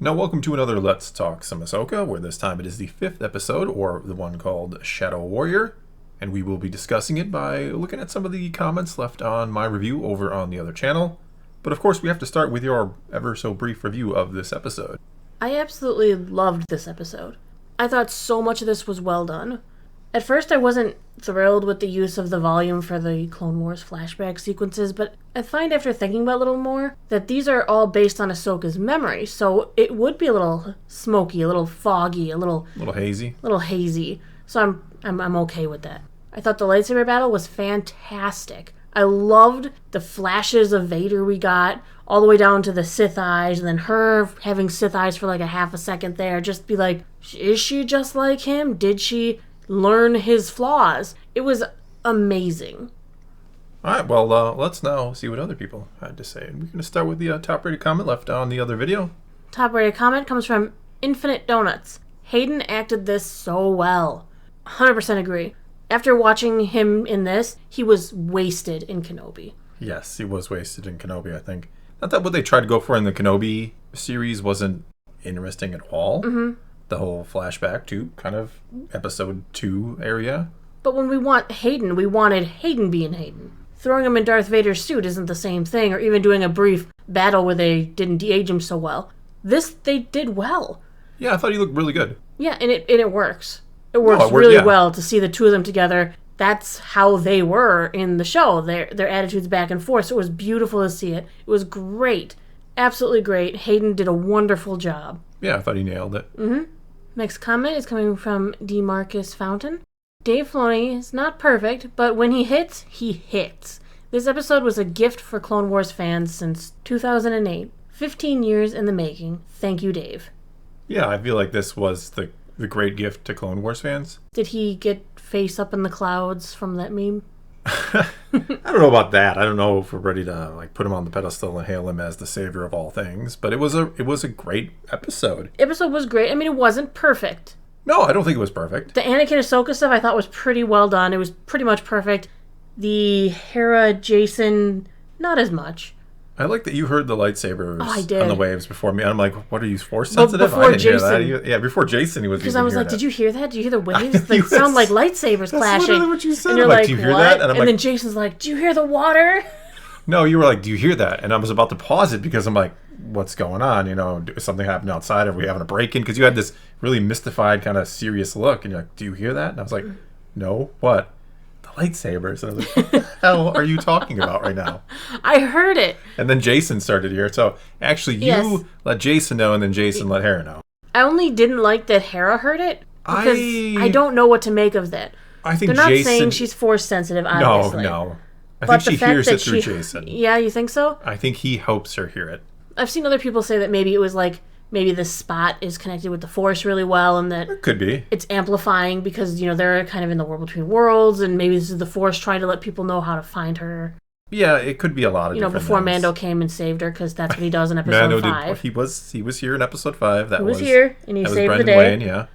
Now, welcome to another Let's Talk Some Ahsoka, where this time it is the 5th episode, or the one called Shadow Warrior, and we will be discussing it by looking at some of the comments left on my review over on the other channel. But of course, we have to start with your ever-so-brief review of this episode. I absolutely loved this episode. I thought so much of this was well done. At first, I wasn't thrilled with the use of the volume for the Clone Wars flashback sequences, but I find after thinking about it a little more that these are all based on Ahsoka's memory, so it would be a little smoky, a little foggy, a little hazy. So I'm okay with that. I thought the lightsaber battle was fantastic. I loved the flashes of Vader we got, all the way down to the Sith eyes, and then her having Sith eyes for like a half a second there, just be like, is she just like him? Did she learn his flaws? It was amazing. Alright, well, let's now see what other people had to say. We're going to start with the top-rated comment left on the other video. Top-rated comment comes from Infinite Donuts. Hayden acted this so well. 100% agree. After watching him in this, he was wasted in Kenobi. Yes, he was wasted in Kenobi, I think. Not that what they tried to go for in the Kenobi series wasn't interesting at all. Mm-hmm. The whole flashback to kind of episode 2 area. But when we want Hayden, we wanted Hayden being Hayden. Throwing him in Darth Vader's suit isn't the same thing, or even doing a brief battle where they didn't de-age him so well. This, they did well. Yeah, I thought he looked really good. Yeah, and it works. It works really well to see the two of them together. That's how they were in the show. Their attitudes back and forth. So it was beautiful to see it. It was great. Absolutely great. Hayden did a wonderful job. Yeah, I thought he nailed it. Mm-hmm. Next comment is coming from DeMarcus Fountain. Dave Filoni is not perfect, but when he hits, he hits. This episode was a gift for Clone Wars fans since 2008. 15 years in the making. Thank you, Dave. Yeah, I feel like this was the great gift to Clone Wars fans. Did he get face up in the clouds from that meme? I don't know about that. I don't know if we're ready to put him on the pedestal and hail him as the savior of all things. But it was a great episode. Episode was great. I mean, it wasn't perfect. No, I don't think it was perfect. The Anakin Ahsoka stuff I thought was pretty well done. It was pretty much perfect. The Hera Jason, not as much. I like that you heard the lightsabers on the waves before me. And I'm like, what are you, force sensitive? Before I didn't Jason. hear that. Yeah, before Jason he was. Because I was like, did you hear that? Did you hear the waves? They sound like lightsabers clashing. That's literally what you said. And you're like, do you hear what? that? And then Jason's like, do you hear the water? No, you were like, do you hear that? And I was about to pause it because I'm like, what's going on? Is something happening outside? Are we having a break-in? Because you had this really mystified kind of serious look. And you're like, do you hear that? And I was like, no, what? The lightsabers. And I was like, what the hell are you talking about right now? I heard it. And then Jason started here. So actually you let Jason know and then Jason let Hera know. I only didn't like that Hera heard it because I don't know what to make of that. I think they're not saying she's force sensitive, obviously. No. I think she hears it through Jason. Yeah, you think so? I think he helps her hear it. I've seen other people say that maybe it was maybe the spot is connected with the Force really well and that it could be. It's amplifying because, they're kind of in the world between worlds and maybe this is the Force trying to let people know how to find her. Yeah, it could be a lot of different before things. Mando came and saved her because that's what he does in episode 5. He was here in episode 5. He was here and he saved the day. Wayne, yeah.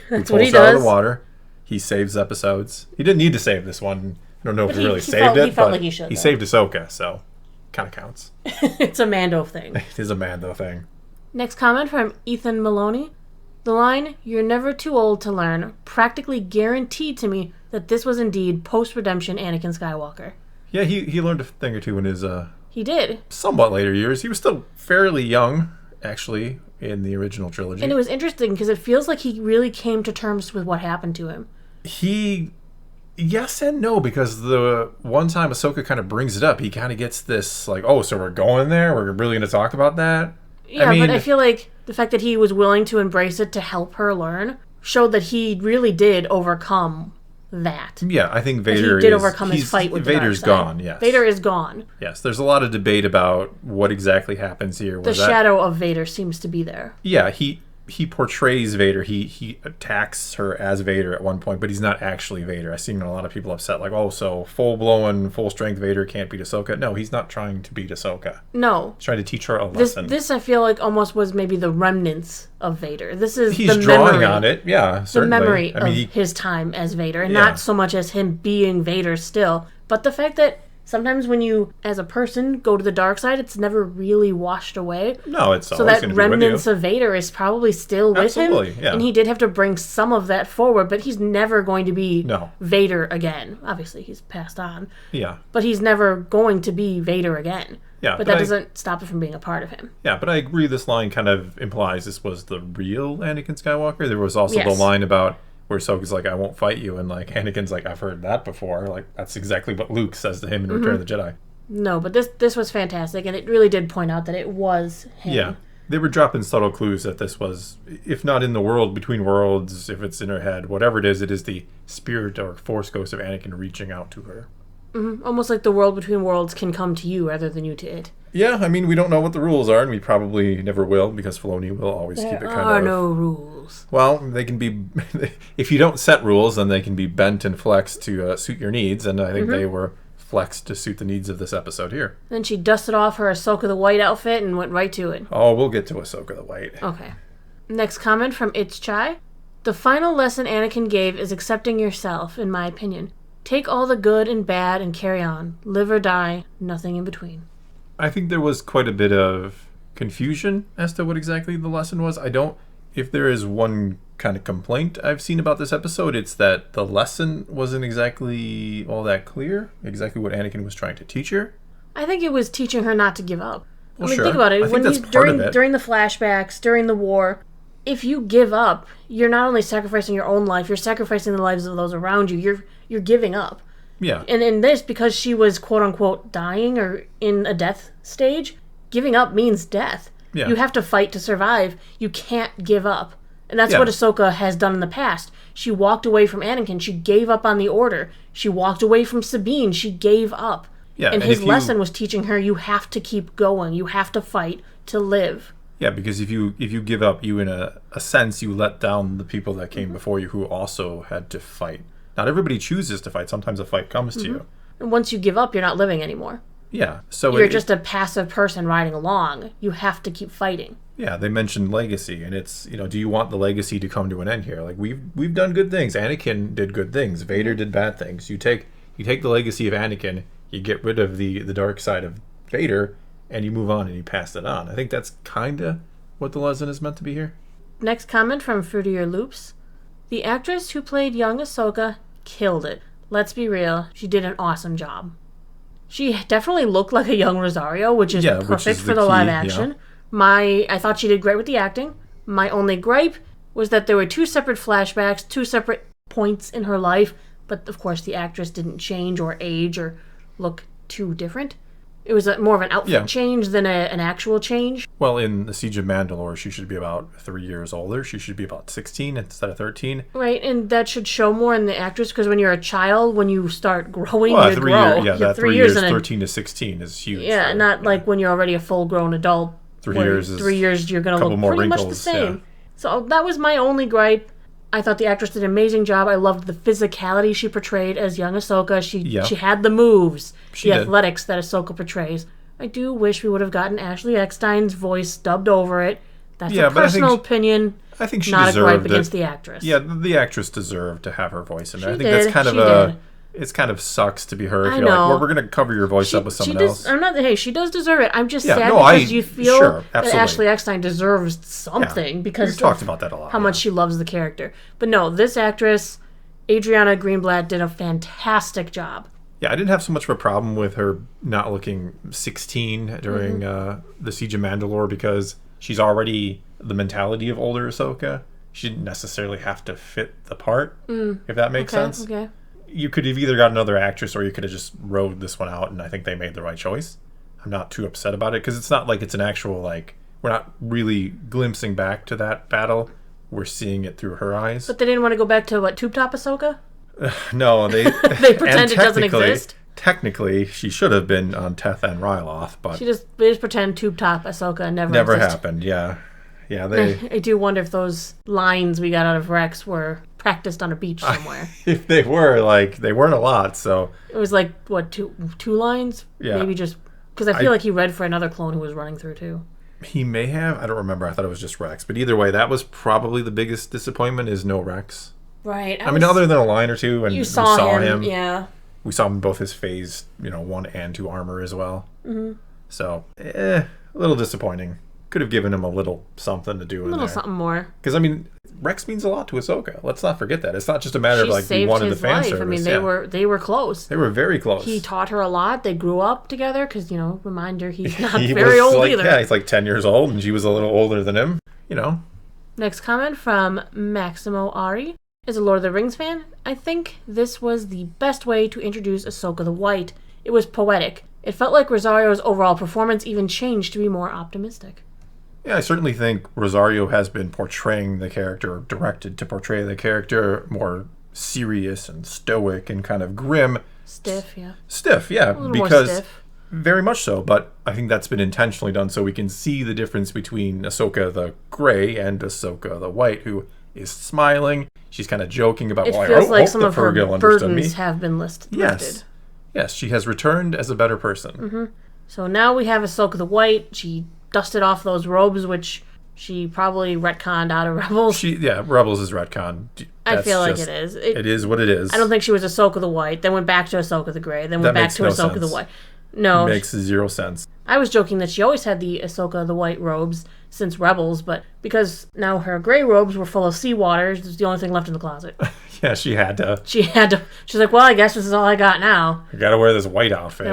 That's what he does. Out of does. the water. He saves episodes. He didn't need to save this one. I don't know if he really saved it. He felt like he should. He saved Ahsoka, so kind of counts. It's a Mando thing. It is a Mando thing. Next comment from Ethan Maloney. The line, "You're never too old to learn," practically guaranteed to me that this was indeed post-redemption Anakin Skywalker. Yeah, he learned a thing or two in his he did. Somewhat later years. He was still fairly young, actually, in the original trilogy. And it was interesting because it feels like he really came to terms with what happened to him. Yes and no, because the one time Ahsoka kind of brings it up, he kind of gets this, like, oh, so we're going there? We're really going to talk about that? Yeah, but I feel like the fact that he was willing to embrace it to help her learn showed that he really did overcome that. Yeah, I think Vader he did overcome his fight with Vader's the dark side. gone, yes. Vader is gone. Yes, there's a lot of debate about what exactly happens here. The shadow of Vader seems to be there. Yeah, he portrays Vader. He attacks her as Vader at one point, but he's not actually Vader. I've seen a lot of people upset, like, oh, so full-blown, full-strength Vader can't beat Ahsoka. No, he's not trying to beat Ahsoka. No. He's trying to teach her a lesson. This I feel like almost was maybe the remnants of Vader. He's the drawing on it, yeah, certainly. The memory of his time as Vader, and not so much as him being Vader still, but the fact that sometimes when you, as a person, go to the dark side, it's never really washed away. No, it's so always that going to be with remnants you. of Vader is probably still with Absolutely, him. yeah. And he did have to bring some of that forward, but he's never going to be No. Vader again. Obviously, he's passed on. Yeah. But he's never going to be Vader again. Yeah, But that doesn't stop it from being a part of him. Yeah, but I agree this line kind of implies this was the real Anakin Skywalker. There was also the Yes. line about where Ahsoka's like, I won't fight you, and like Anakin's like, I've heard that before. Like, that's exactly what Luke says to him in Return of the Jedi. No, but this was fantastic, and it really did point out that it was him. Yeah. They were dropping subtle clues that this was, if not in the world, between worlds, if it's in her head, whatever it is the spirit or force ghost of Anakin reaching out to her. Almost like the world between worlds can come to you rather than you to it. Yeah, I mean, we don't know what the rules are, and we probably never will, because Filoni will always keep it There kind are of... no rules. Well, they can be... if you don't set rules, then they can be bent and flexed to suit your needs, and I think they were flexed to suit the needs of this episode here. Then she dusted off her Ahsoka the White outfit and went right to it. Oh, we'll get to Ahsoka the White. Okay. Next comment from It's Chai. The final lesson Anakin gave is accepting yourself, in my opinion. Take all the good and bad and carry on. Live or die, nothing in between. I think there was quite a bit of confusion as to what exactly the lesson was. If there is one kind of complaint I've seen about this episode, it's that the lesson wasn't exactly all that clear, exactly what Anakin was trying to teach her. I think it was teaching her not to give up. Well, I mean, sure. think about it. I think that's part of it. During the flashbacks, during the war, if you give up, you're not only sacrificing your own life, you're sacrificing the lives of those around you. You're giving up. Yeah. And in this, because she was quote-unquote dying or in a death stage, giving up means death. Yeah. You have to fight to survive. You can't give up. And that's what Ahsoka has done in the past. She walked away from Anakin. She gave up on the Order. She walked away from Sabine. She gave up. Yeah, and his lesson was teaching her, you have to keep going. You have to fight to live. Yeah, because if you give up, you in a sense, you let down the people that came before you who also had to fight. Not everybody chooses to fight. Sometimes a fight comes to you. And once you give up, you're not living anymore. Yeah. So You're just a passive person riding along. You have to keep fighting. Yeah, they mentioned legacy, and it's, do you want the legacy to come to an end here? Like, we've done good things. Anakin did good things. Vader did bad things. You take the legacy of Anakin, you get rid of the dark side of Vader, and you move on and you pass it on. I think that's kind of what the lesson is meant to be here. Next comment from Fruitier Loops. The actress who played young Ahsoka killed it. Let's be real, she did an awesome job. She definitely looked like a young Rosario, which is perfect for the live action. Yeah. I thought she did great with the acting. My only gripe was that there were two separate flashbacks, two separate points in her life, but of course the actress didn't change or age or look too different. It was more of an outfit change than an actual change. Well, in The Siege of Mandalore, she should be about 3 years older. She should be about 16 instead of 13. Right, and that should show more in the actress, because when you're a child, when you start growing, you grow. That 3 years, 13 to 16 is huge. Yeah, not like when you're already a full-grown adult. 3 years is 3 years, you're going to look pretty much the same. Yeah. So that was my only gripe. I thought the actress did an amazing job. I loved the physicality she portrayed as young Ahsoka. She had the moves, the athletics that Ahsoka portrays. I do wish we would have gotten Ashley Eckstein's voice dubbed over it. That's a personal opinion. I think she not deserved a gripe against the actress. Yeah, the actress deserved to have her voice in there. I think that's kind of it's kind of sucks to be her if you're like, well, we're going to cover your voice up with someone else. She does deserve it. I'm just sad because you feel that absolutely. Ashley Eckstein deserves something because we've talked about that a lot. How much she loves the character. But no, this actress, Adriana Greenblatt, did a fantastic job. Yeah, I didn't have so much of a problem with her not looking 16 during the Siege of Mandalore because she's already the mentality of older Ahsoka. She didn't necessarily have to fit the part, if that makes sense. Okay. You could have either got another actress or you could have just rode this one out, and I think they made the right choice. I'm not too upset about it because it's not like it's an actual, we're not really glimpsing back to that battle. We're seeing it through her eyes. But they didn't want to go back to, Tube Top Ahsoka? No, they they pretend it doesn't exist. Technically, she should have been on Teth and Ryloth, but they just pretend Tube Top Ahsoka never happened. Yeah, I do wonder if those lines we got out of Rex were practiced on a beach somewhere. If they were, they weren't a lot. So it was two lines? Yeah, maybe just because I feel like he read for another clone who was running through too. He may have. I don't remember. I thought it was just Rex. But either way, that was probably the biggest disappointment is no Rex. Right. I mean, other than a line or two, and you saw him. Yeah. We saw him in both his phase, 1 and 2 armor as well. Mm-hmm. So, a little disappointing. Could have given him a little something to do in there. A little something more. Because, Rex means a lot to Ahsoka. Let's not forget that. It's not just a matter of, we wanted the fan service. They were close. They were very close. He taught her a lot. They grew up together because, reminder, he's not very old either. Yeah, he's 10 years old, and she was a little older than him, Next comment from Maximo Ari. As a Lord of the Rings fan, I think this was the best way to introduce Ahsoka the White. It was poetic. It felt like Rosario's overall performance even changed to be more optimistic. Yeah, I certainly think Rosario has been portraying the character, directed to portray the character more serious and stoic and kind of grim. Stiff, yeah. Stiff, yeah. A little more stiff. Very much so, but I think that's been intentionally done so we can see the difference between Ahsoka the Grey and Ahsoka the White, who is smiling. She's kind of joking about why I feels like some the of her Purrgil burdens have been lifted. Yes, she has returned as a better person. Mm-hmm. So now we have Ahsoka the White. She dusted off those robes, which she probably retconned out of Rebels. Rebels is retcon. I feel like it is. It is what it is. I don't think she was Ahsoka the White, then went back to Ahsoka the Grey, then went back to Ahsoka the White. No. Makes zero sense. I was joking that she always had the Ahsoka the White robes since Rebels, but because now her gray robes were full of seawater, it was the only thing left in the closet. Yeah, she had to. She's like, well, I guess this is all I got now. I gotta wear this white outfit.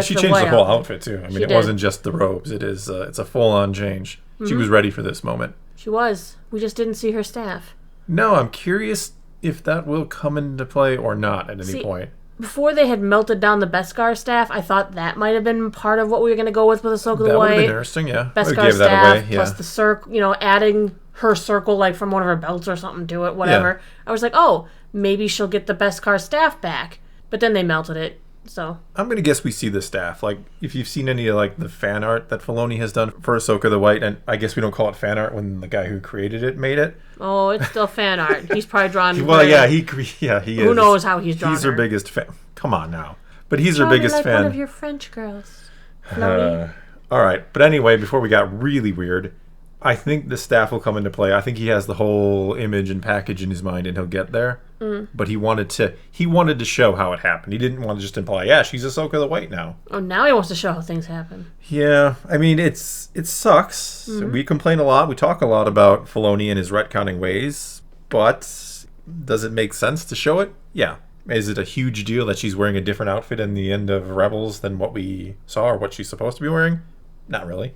She changed the whole outfit too. It wasn't just the robes. It's a full-on change. Mm-hmm. She was ready for this moment. She was. We just didn't see her staff. No, I'm curious if that will come into play or not at any point. Before they had melted down the Beskar staff, I thought that might have been part of what we were going to go with Ahsoka the White. That would have been interesting, yeah. Beskar staff plus the circle, adding her circle from one of her belts or something to it, whatever. Yeah. I was like, oh, maybe she'll get the Beskar staff back. But then they melted it, so. I'm going to guess we see the staff. If you've seen any of, the fan art that Filoni has done for Ahsoka the White, and I guess we don't call it fan art when the guy who created it made it. Oh, it's still fan art. He's probably drawn. Well, yeah, he is. Who knows how he's drawn? He's her biggest fan. Come on now, but he's her biggest fan. One of your French girls. All right, but anyway, before we got really weird, I think the staff will come into play. I think he has the whole image and package in his mind, and he'll get there. Mm. But he wanted to show how it happened. He didn't want to just imply, yeah, she's Ahsoka the White now. Oh, now he wants to show how things happen. Yeah, it sucks. Mm-hmm. We complain a lot. We talk a lot about Filoni and his retconning ways. But does it make sense to show it? Yeah. Is it a huge deal that she's wearing a different outfit in the end of Rebels than what we saw or what she's supposed to be wearing? Not really.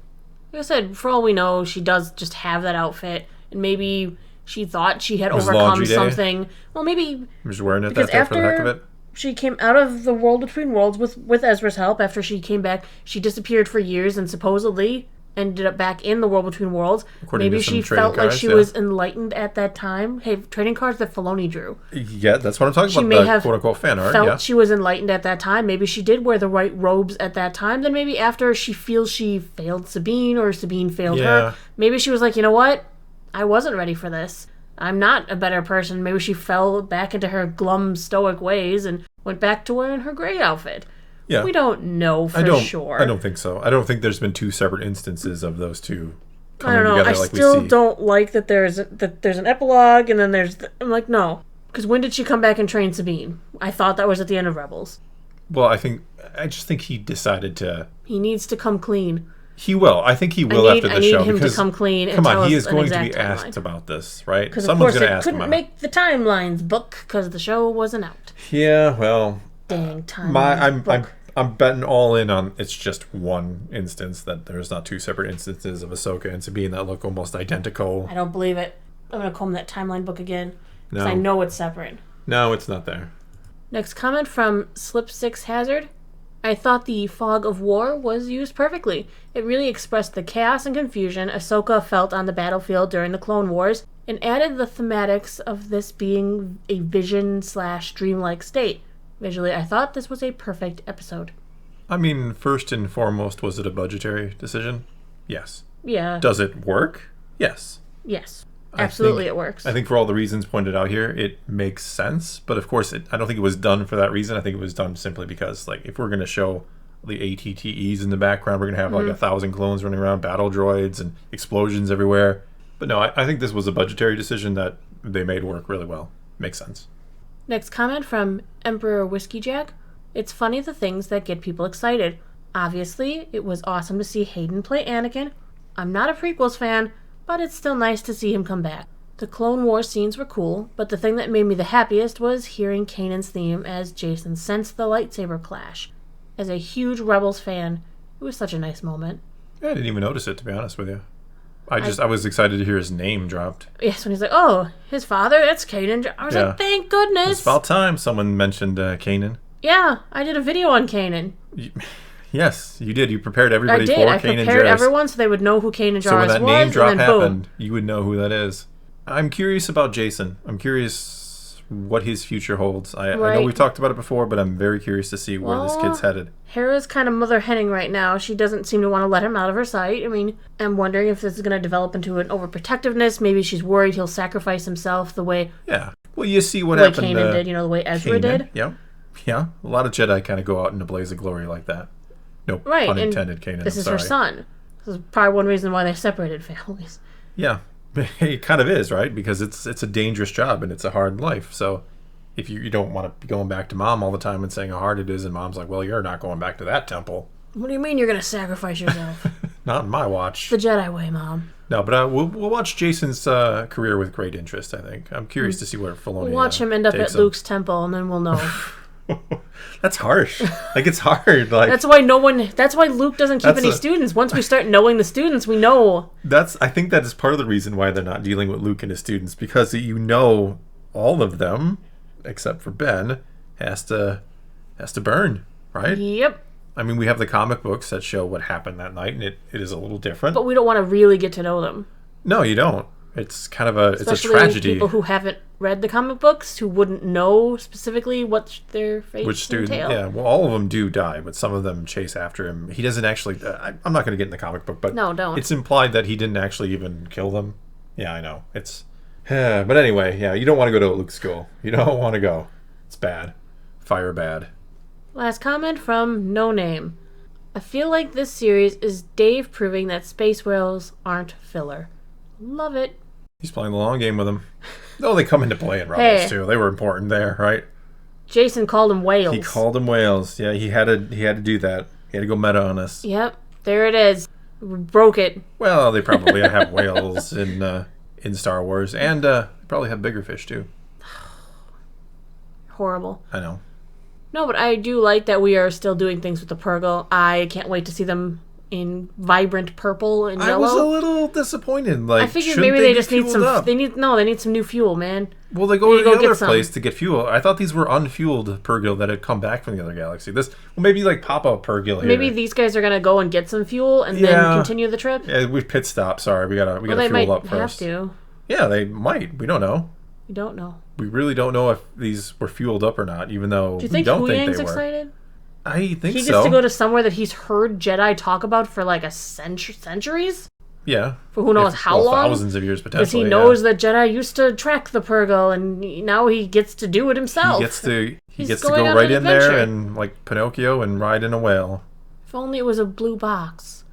Like I said, for all we know, she does just have that outfit, and maybe she thought she had overcome something. Well, maybe I'm just wearing it that day for the heck of it. She came out of the world between worlds with Ezra's help. After she came back, she disappeared for years and supposedly ended up back in the world between worlds. Maybe she felt like she was enlightened at that time. Hey, trading cards that Filoni drew. Yeah, that's what I'm talking about. She may have quote-unquote fan art. Felt she was enlightened at that time. Maybe she did wear the right robes at that time. Then maybe after she feels she failed Sabine or Sabine failed her, maybe she was like, you know what? I wasn't ready for this. I'm not a better person. Maybe she fell back into her glum, stoic ways and went back to wearing her gray outfit. Yeah. We don't know for sure. I don't think so. I don't think there's been two separate instances of those two coming together like we see. I still don't like that there's an epilogue and then I'm like, no. Because when did she come back and train Sabine? I thought that was at the end of Rebels. Well, I just think he decided to... He needs to come clean. He will. I think he will after the show. I need him to come clean and tell us he is going to be timeline. Asked about this, right? Because of course it couldn't make the timelines book because the show wasn't out. Yeah, well... Dang timeline I'm betting all in on it's just one instance, that there's not two separate instances of Ahsoka and Sabine that look almost identical. I don't believe it. I'm going to comb that timeline book again. Because I know it's separate. No, it's not there. Next comment from Slip6 Hazard. I thought the fog of war was used perfectly. It really expressed the chaos and confusion Ahsoka felt on the battlefield during the Clone Wars and added the thematics of this being a vision/dreamlike state. Visually, I thought this was a perfect episode. First and foremost, was it a budgetary decision? Yes. Yeah. Does it work? Yes. Yes. Absolutely, it works. I think for all the reasons pointed out here, it makes sense. But of course, I don't think it was done for that reason. I think it was done simply because, if we're going to show the ATTEs in the background, we're going to have 1,000 clones running around, battle droids, and explosions everywhere. But no, I think this was a budgetary decision that they made work really well. Makes sense. Next comment from Emperor Whiskey Jack. It's funny the things that get people excited. Obviously, it was awesome to see Hayden play Anakin. I'm not a prequels fan, but it's still nice to see him come back. The Clone Wars scenes were cool, but the thing that made me the happiest was hearing Kanan's theme as Jason sensed the lightsaber clash. As a huge Rebels fan, it was such a nice moment. I didn't even notice it, to be honest with you. I was excited to hear his name dropped. Yes, when he's like, oh, his father, that's Kanan. I was like, thank goodness. It's about time someone mentioned Kanan. Yeah, I did a video on Kanan. Yes, you did. You prepared everybody for Kanan Jarrus. I prepared everyone so they would know who Kanan Jarrus was. So when that name drop happened, you would know who that is. I'm curious about Jason. I'm curious what his future holds. I know we've talked about it before, but I'm very curious to see where this kid's headed. Hera's kind of mother henning right now. She doesn't seem to want to let him out of her sight. I mean, I'm wondering if this is going to develop into an overprotectiveness. Maybe she's worried he'll sacrifice himself the way... Yeah. Well, you see what happened. Kanan did, the way Ezra did. Yeah. Yeah. A lot of Jedi kind of go out in a blaze of glory like that. No pun intended, Kanan. This is her son. This is probably one reason why they separated families. Yeah. It kind of is, right? Because it's a dangerous job and it's a hard life. So if you don't want to be going back to mom all the time and saying how hard it is, and mom's like, well, you're not going back to that temple. What do you mean you're going to sacrifice yourself? Not in my watch. The Jedi way, Mom. No, but we'll watch Jason's career with great interest, I think. I'm curious to see where Filoni We'll watch him end up at Luke's temple, and then we'll know. That's harsh. It's hard. That's why Luke doesn't keep any students. Once we start knowing the students, we know. I think that is part of the reason why they're not dealing with Luke and his students, because all of them, except for Ben, has to burn, right? Yep. I mean, we have the comic books that show what happened that night, and it is a little different. But we don't want to really get to know them. No, you don't. It's kind of it's a tragedy. Especially people who haven't read the comic books, who wouldn't know specifically what their fates entail. Yeah, well, all of them do die, but some of them chase after him. He doesn't actually... I'm not going to get in the comic book, but no, don't. It's implied that he didn't actually even kill them. Yeah, I know. It's... but anyway, yeah, you don't want to go to Luke's school. You don't want to go. It's bad. Fire bad. Last comment from No Name. I feel like this series is Dave proving that space whales aren't filler. Love it. He's playing the long game with them. Oh, they come into play in Rebels too. They were important there, right? Jason called them whales. He called them whales. Yeah, he had to do that. He had to go meta on us. Yep, there it is. We broke it. Well, they probably have whales in Star Wars, and probably have bigger fish too. Horrible. I know. No, but I do like that we are still doing things with the Purrgil. I can't wait to see them in vibrant purple and yellow. I was a little disappointed. I figured maybe they just need some. They need some new fuel, man. Well, they go to the other place to get fuel. I thought these were unfueled Purrgil that had come back from the other galaxy. Maybe pop up Purrgil here. Maybe these guys are gonna go and get some fuel and then continue the trip. Yeah, we pit stop. Sorry, we gotta fuel up first. They might have to. Yeah, they might. We don't know. We don't know. We really don't know if these were fueled up or not, even though we don't think they were. Excited? I think so. He gets to go to somewhere that he's heard Jedi talk about for like centuries? Yeah. For who knows how long? Thousands of years, potentially. Because he knows that Jedi used to track the Purrgil, and now he gets to do it himself. He gets to go right in there and, like Pinocchio, and ride in a whale. If only it was a blue box.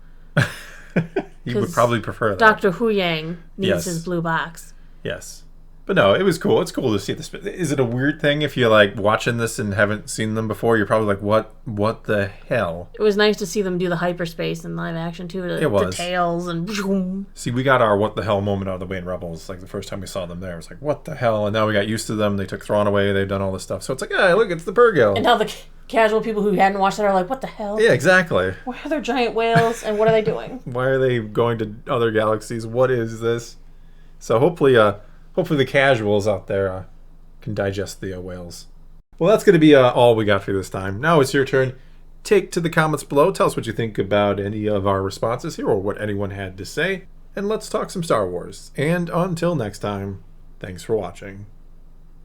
You would probably prefer that. Dr. Hu Yang needs his blue box. Yes. But no, it was cool. It's cool to see this. Is it a weird thing if you're like watching this and haven't seen them before? You're probably like, what the hell? It was nice to see them do the hyperspace in live action too. The tails and... See, we got our what the hell moment out of the way in Rebels. Like the first time we saw them there, it was like, what the hell? And now we got used to them. They took Thrawn away. They've done all this stuff. So it's like, hey, look, it's the Purrgil. And now the casual people who hadn't watched that are like, what the hell? Yeah, exactly. Why are there giant whales and what are they doing? Why are they going to other galaxies? What is this? So hopefully the casuals out there can digest the whales. Well, that's going to be all we got for this time. Now it's your turn. Take to the comments below. Tell us what you think about any of our responses here or what anyone had to say. And let's talk some Star Wars. And until next time, thanks for watching.